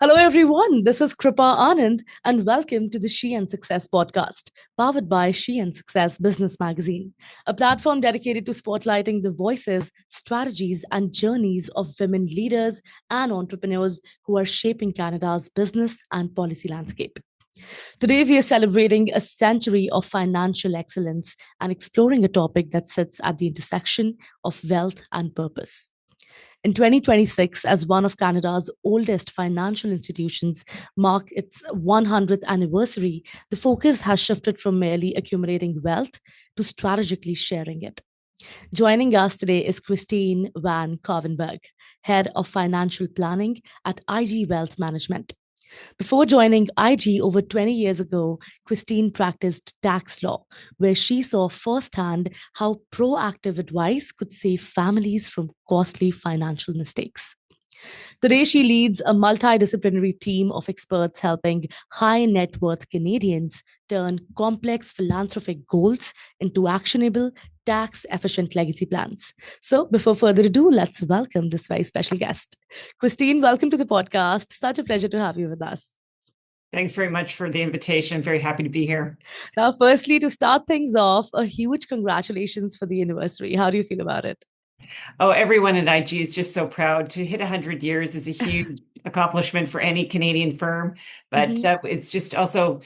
Hello, everyone. This is Kripa Anand, and welcome to the She and Success podcast, powered by She and Success Business Magazine, a platform dedicated to spotlighting the voices, strategies, and journeys of women leaders and entrepreneurs who are shaping Canada's business and policy landscape. Today, we are celebrating a century of financial excellence and exploring a topic that sits at the intersection of wealth and purpose. In 2026, as one of Canada's oldest financial institutions mark its 100th anniversary, the focus has shifted from merely accumulating wealth to strategically sharing it. Joining us today is Christine Van Cauwenberghe, Head of Financial Planning at IG Wealth Management. Before joining IG over 20 years ago, Christine practiced tax law, where she saw firsthand how proactive advice could save families from costly financial mistakes. Today, she leads a multidisciplinary team of experts helping high net worth Canadians turn complex philanthropic goals into actionable, tax efficient legacy plans. So, before further ado, let's welcome this very special guest. Christine, welcome to the podcast. Such a pleasure to have you with us. Thanks very much for the invitation. Very happy to be here. Now, firstly, to start things off, a huge congratulations for the anniversary. How do you feel about it? Oh, everyone at IG is just so proud. To hit 100 years is a huge accomplishment for any Canadian firm, but it's just also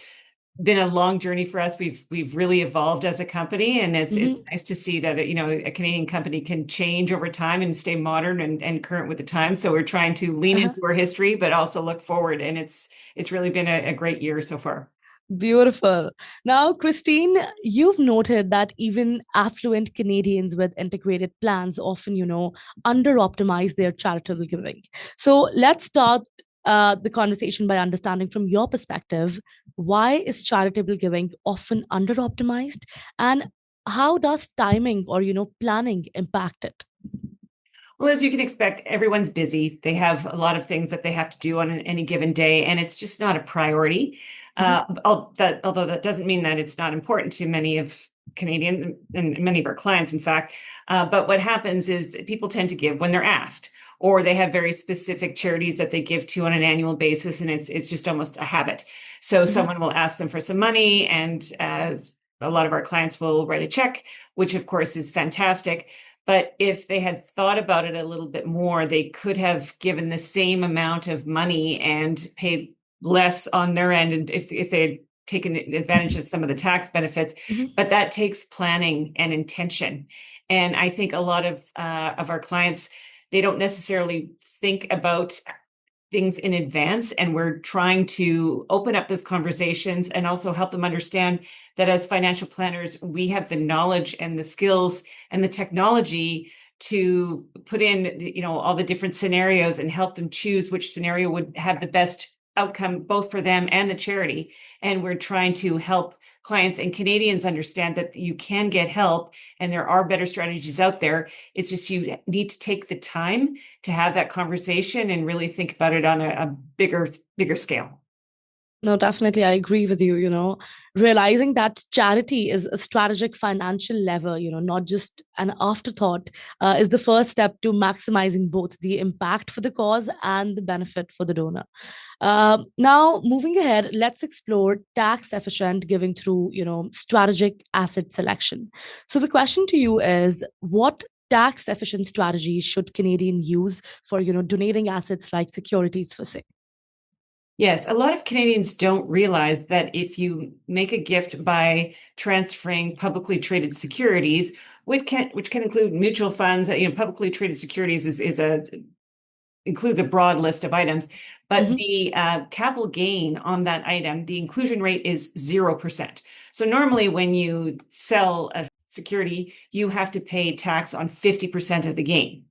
been a long journey for us. We've really evolved as a company, and it's nice to see that a Canadian company can change over time and stay modern and current with the times. So we're trying to lean into our history, but also look forward. And it's really been a great year so far. Beautiful. Now, Christine, you've noted that even affluent Canadians with integrated plans often, under optimize their charitable giving. So let's start the conversation by understanding from your perspective, why is charitable giving often under optimized, and how does timing or, planning impact it? Well, as you can expect, everyone's busy. They have a lot of things that they have to do on any given day, and it's just not a priority. Although that doesn't mean that it's not important to many of Canadians and many of our clients, in fact. But what happens is people tend to give when they're asked, or they have very specific charities that they give to on an annual basis, and it's just almost a habit. So someone will ask them for some money, and a lot of our clients will write a check, which of course is fantastic. But if they had thought about it a little bit more, they could have given the same amount of money and paid less on their end, and if they had taken advantage of some of the tax benefits. But that takes planning and intention. And I think a lot of our clients, they don't necessarily think about things in advance, and we're trying to open up those conversations and also help them understand that as financial planners, we have the knowledge and the skills and the technology to put in, all the different scenarios and help them choose which scenario would have the best outcome, both for them and the charity. And we're trying to help clients and Canadians understand that you can get help and there are better strategies out there. It's just you need to take the time to have that conversation and really think about it on a bigger scale. No, definitely. I agree with you. Realizing that charity is a strategic financial lever, not just an afterthought, is the first step to maximizing both the impact for the cause and the benefit for the donor. Now, moving ahead, let's explore tax efficient giving through, strategic asset selection. So the question to you is, what tax efficient strategies should Canadians use for, donating assets like securities for say? Yes, a lot of Canadians don't realize that if you make a gift by transferring publicly traded securities, which can include mutual funds, publicly traded securities includes a broad list of items, but the capital gain on that item, the inclusion rate is 0%. So normally when you sell a security, you have to pay tax on 50% of the gain.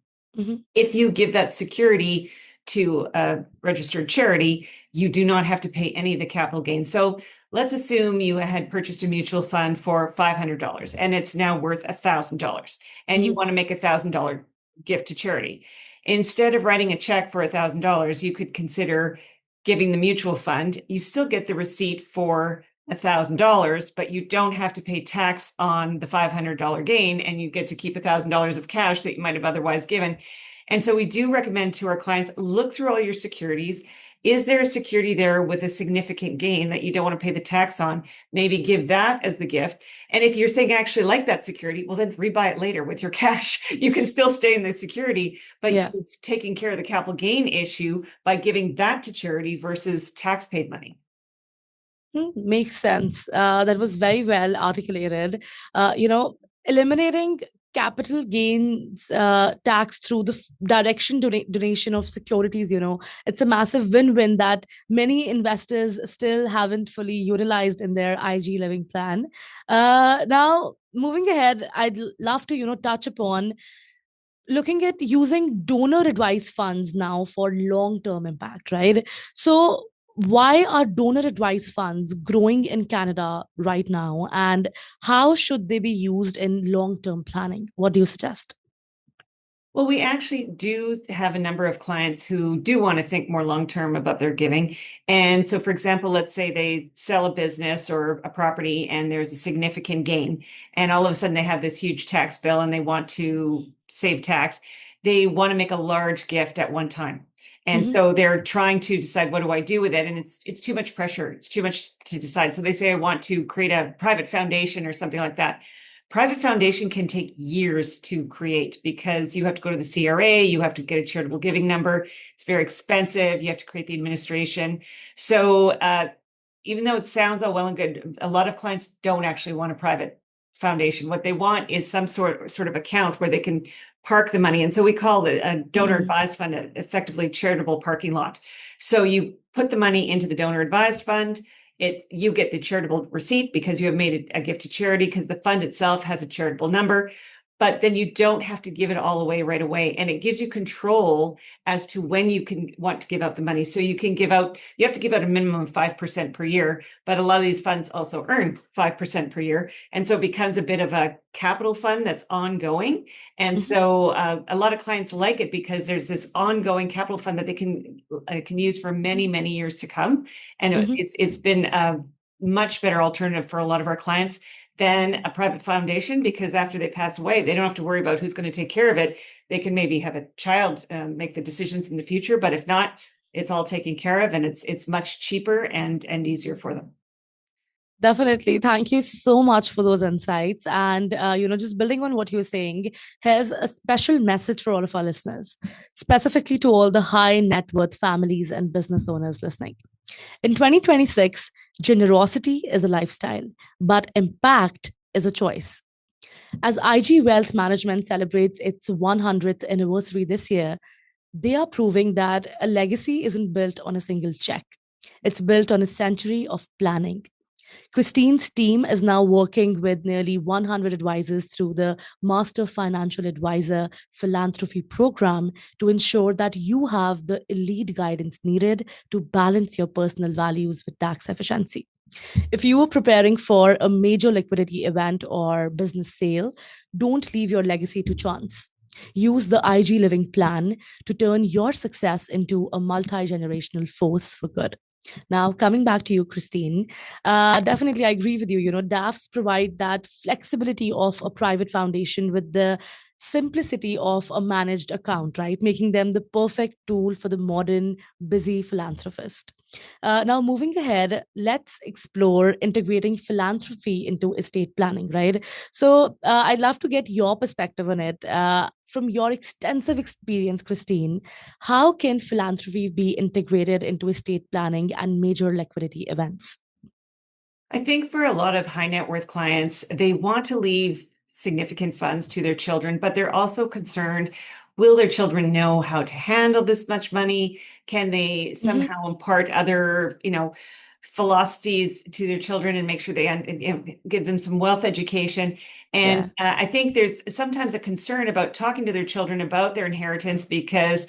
If you give that security to a registered charity, you do not have to pay any of the capital gains. So let's assume you had purchased a mutual fund for $500 and it's now worth $1,000 and you want to make $1,000 gift to charity. Instead of writing a check for $1,000, you could consider giving the mutual fund. You still get the receipt for $1,000, but you don't have to pay tax on the $500 gain, and you get to keep $1,000 of cash that you might have otherwise given. And so we do recommend to our clients, look through all your securities Is there a security there with a significant gain that you don't want to pay the tax on? Maybe give that as the gift. And if you're saying I actually like that security, well, then rebuy it later with your cash. You can still stay in the security, but Yeah. you're taking care of the capital gain issue by giving that to charity versus tax paid money. Makes sense. That was very well articulated. Eliminating capital gains tax through the donation of securities, it's a massive win-win that many investors still haven't fully utilized in their IG living plan. Now, moving ahead, I'd love to, touch upon looking at using donor advised funds now for long term impact, right? So, why are donor advised funds growing in Canada right now? And how should they be used in long term planning? What do you suggest? Well, we actually do have a number of clients who do want to think more long term about their giving. And so, for example, let's say they sell a business or a property and there's a significant gain, and all of a sudden they have this huge tax bill and they want to save tax. They want to make a large gift at one time. And Mhm. so they're trying to decide, what do I do with it? And it's too much pressure. It's too much to decide. So they say, I want to create a private foundation or something like that. Private foundation can take years to create because you have to go to the CRA, you have to get a charitable giving number. It's very expensive. You have to create the administration. So even though it sounds all well and good, a lot of clients don't actually want a private foundation. What they want is some sort of account where they can park the money. And so we call a donor Mm. advised fund effectively charitable parking lot. So you put the money into the donor advised fund. You get the charitable receipt because you have made a gift to charity because the fund itself has a charitable number, but then you don't have to give it all away right away. And it gives you control as to when you can want to give out the money. So you have to give out a minimum of 5% per year, but a lot of these funds also earn 5% per year. And so it becomes a bit of a capital fund that's ongoing. And Mhm. so a lot of clients like it because there's this ongoing capital fund that they can use for many, many years to come. And Mhm. it's been a much better alternative for a lot of our clients than a private foundation because after they pass away, they don't have to worry about who's going to take care of it. They can maybe have a child make the decisions in the future, but if not, it's all taken care of and it's much cheaper and easier for them. Definitely. Thank you so much for those insights. And, just building on what you were saying, here's a special message for all of our listeners, specifically to all the high net worth families and business owners listening. In 2026, generosity is a lifestyle, but impact is a choice. As IG Wealth Management celebrates its 100th anniversary this year, they are proving that a legacy isn't built on a single check. It's built on a century of planning. Christine's team is now working with nearly 100 advisors through the Master Financial Advisor Philanthropy program to ensure that you have the elite guidance needed to balance your personal values with tax efficiency. If you are preparing for a major liquidity event or business sale, don't leave your legacy to chance. Use the IG Living Plan to turn your success into a multi generational force for good. Now, coming back to you, Christine, definitely I agree with you. DAFs provide that flexibility of a private foundation with the simplicity of a managed account, right? Making them the perfect tool for the modern, busy philanthropist. Now, moving ahead, let's explore integrating philanthropy into estate planning, right? So, I'd love to get your perspective on it. From your extensive experience, Christine, how can philanthropy be integrated into estate planning and major liquidity events? I think for a lot of high net worth clients, they want to leave significant funds to their children, but they're also concerned, will their children know how to handle this much money? Can they Mhm. somehow impart other, philosophies to their children and make sure they give them some wealth education? And Yeah. I think there's sometimes a concern about talking to their children about their inheritance because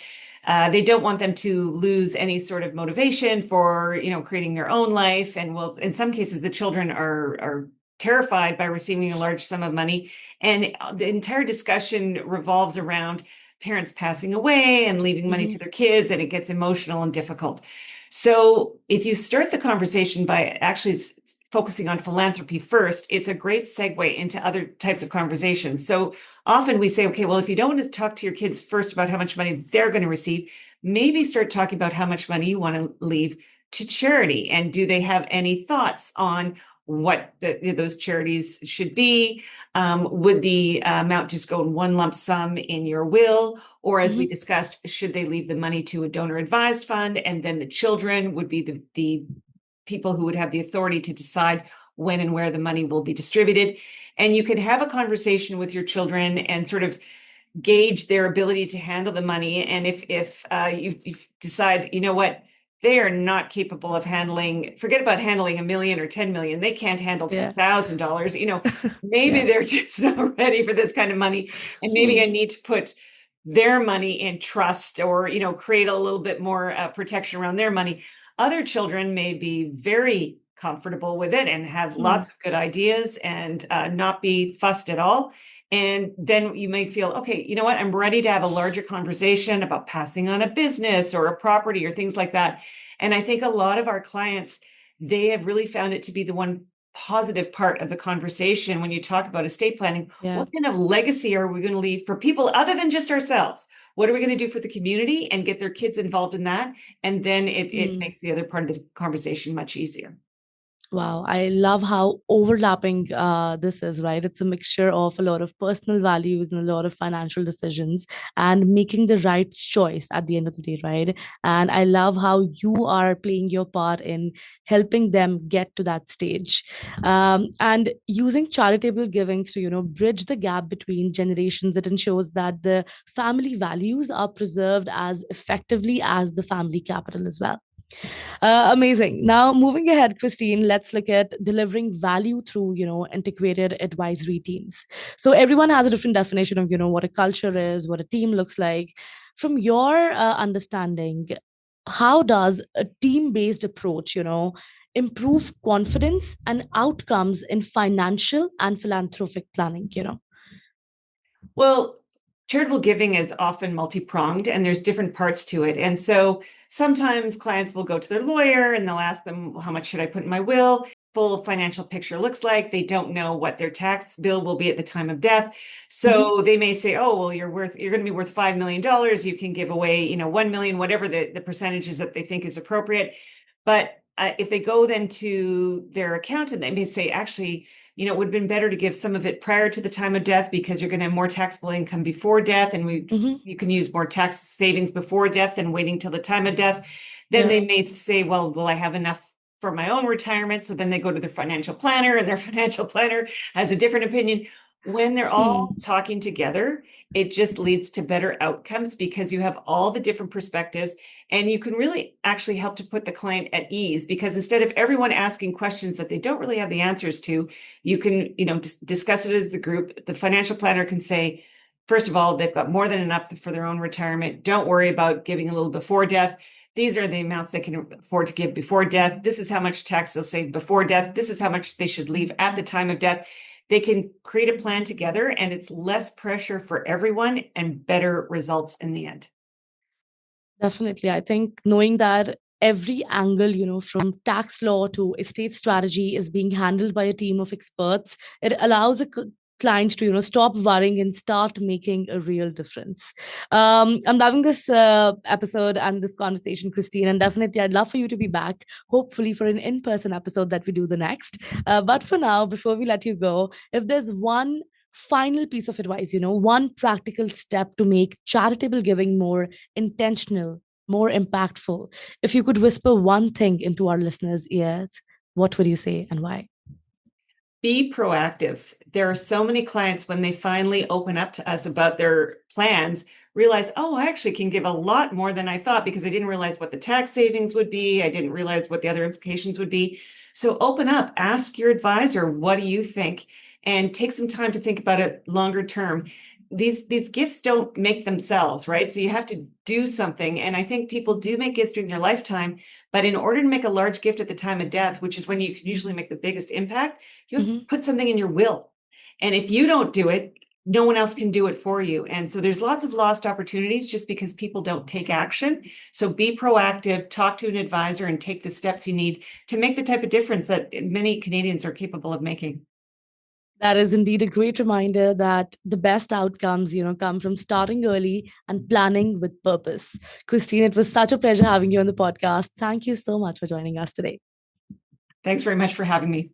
they don't want them to lose any sort of motivation for, creating their own life. And well, in some cases, the children are terrified by receiving a large sum of money. And the entire discussion revolves around parents passing away and leaving money Mhm. to their kids, and it gets emotional and difficult. So if you start the conversation by actually focusing on philanthropy first, it's a great segue into other types of conversations. So often we say, okay, well, if you don't want to talk to your kids first about how much money they're going to receive, maybe start talking about how much money you want to leave to charity. And do they have any thoughts on what those charities should be? Would the amount just go in one lump sum in your will? Or as we discussed, should they leave the money to a donor advised fund? And then the children would be the people who would have the authority to decide when and where the money will be distributed. And you can have a conversation with your children and sort of gauge their ability to handle the money. And if you decide, you know what, they are not capable of handling, forget about handling $1 million or 10 million. They can't handle $10,000. You know, maybe they're just not ready for this kind of money. And maybe I need to put their money in trust, or, you know, create a little bit more protection around their money. Other children may be very comfortable with it and have lots of good ideas and not be fussed at all. And then you may feel, okay, you know what, I'm ready to have a larger conversation about passing on a business or a property or things like that. And I think a lot of our clients, they have really found it to be the one positive part of the conversation when you talk about estate planning. What kind of legacy are we going to leave for people other than just ourselves? What are we going to do for the community, and get their kids involved in that? And then it makes the other part of the conversation much easier. Wow, I love how overlapping this is, right? It's a mixture of a lot of personal values and a lot of financial decisions and making the right choice at the end of the day, right? And I love how you are playing your part in helping them get to that stage, and using charitable givings to, bridge the gap between generations. It ensures that the family values are preserved as effectively as the family capital as well. Amazing. Now, moving ahead, Christine, let's look at delivering value through, integrated advisory teams. So everyone has a different definition of, what a culture is, what a team looks like. From your understanding, how does a team-based approach, improve confidence and outcomes in financial and philanthropic planning? Well, charitable giving is often multi-pronged, and there's different parts to it. And so sometimes clients will go to their lawyer and they'll ask them, how much should I put in my will? Full financial picture looks like. They don't know what their tax bill will be at the time of death. So they may say, oh, well, you're going to be worth $5 million. You can give away, 1 million, whatever the percentages that they think is appropriate. But if they go then to their accountant, they may say, actually, it would have been better to give some of it prior to the time of death, because you're going to have more taxable income before death, and you can use more tax savings before death than waiting till the time of death. Then they may say, well, will I have enough for my own retirement? So then they go to their financial planner, and their financial planner has a different opinion. When they're all talking together, it just leads to better outcomes, because you have all the different perspectives, and you can really actually help to put the client at ease, because instead of everyone asking questions that they don't really have the answers to, you can, discuss it as the group. The financial planner can say, first of all, they've got more than enough for their own retirement. Don't worry about giving a little before death. These are the amounts they can afford to give before death. This is how much tax they'll save before death. This is how much they should leave at the time of death. They can create a plan together, and it's less pressure for everyone and better results in the end. Definitely. I think knowing that every angle, from tax law to estate strategy is being handled by a team of experts, it allows a client to, stop worrying and start making a real difference. I'm loving this episode and this conversation, Christine, and definitely I'd love for you to be back, hopefully for an in-person episode that we do the next. But for now, before we let you go, if there's one final piece of advice, one practical step to make charitable giving more intentional, more impactful, if you could whisper one thing into our listeners' ears, what would you say and why? Be proactive. There are so many clients, when they finally open up to us about their plans, realize, oh, I actually can give a lot more than I thought, because I didn't realize what the tax savings would be. I didn't realize what the other implications would be. So open up, ask your advisor, what do you think? And take some time to think about it longer term. These gifts don't make themselves, right? So you have to do something. And I think people do make gifts during their lifetime, but in order to make a large gift at the time of death, which is when you can usually make the biggest impact, you have to put something in your will. And if you don't do it, no one else can do it for you. And so there's lots of lost opportunities just because people don't take action. So be proactive, talk to an advisor, and take the steps you need to make the type of difference that many Canadians are capable of making. That is indeed a great reminder that the best outcomes, come from starting early and planning with purpose. Christine, it was such a pleasure having you on the podcast. Thank you so much for joining us today. Thanks very much for having me.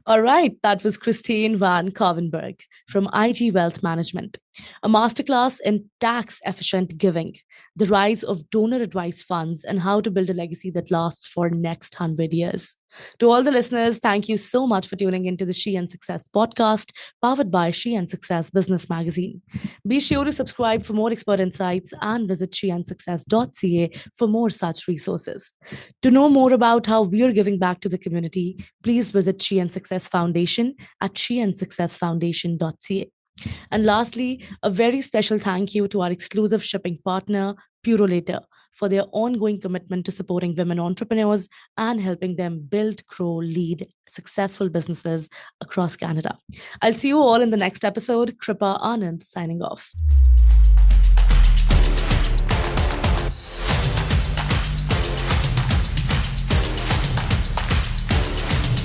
All right, that was Christine Van Cauwenberghe from IG Wealth Management, a masterclass in tax efficient giving, the rise of donor advised funds, and how to build a legacy that lasts for next 100 years. To all the listeners, thank you so much for tuning into the She and Success podcast, powered by She and Success Business Magazine. Be sure to subscribe for more expert insights and visit sheandsuccess.ca for more such resources. To know more about how we are giving back to the community, please visit She and Success Foundation at sheandsuccessfoundation.ca. And lastly, a very special thank you to our exclusive shipping partner, Purolator, for their ongoing commitment to supporting women entrepreneurs and helping them build, grow, lead successful businesses across Canada. I'll see you all in the next episode. Kripa Anand signing off.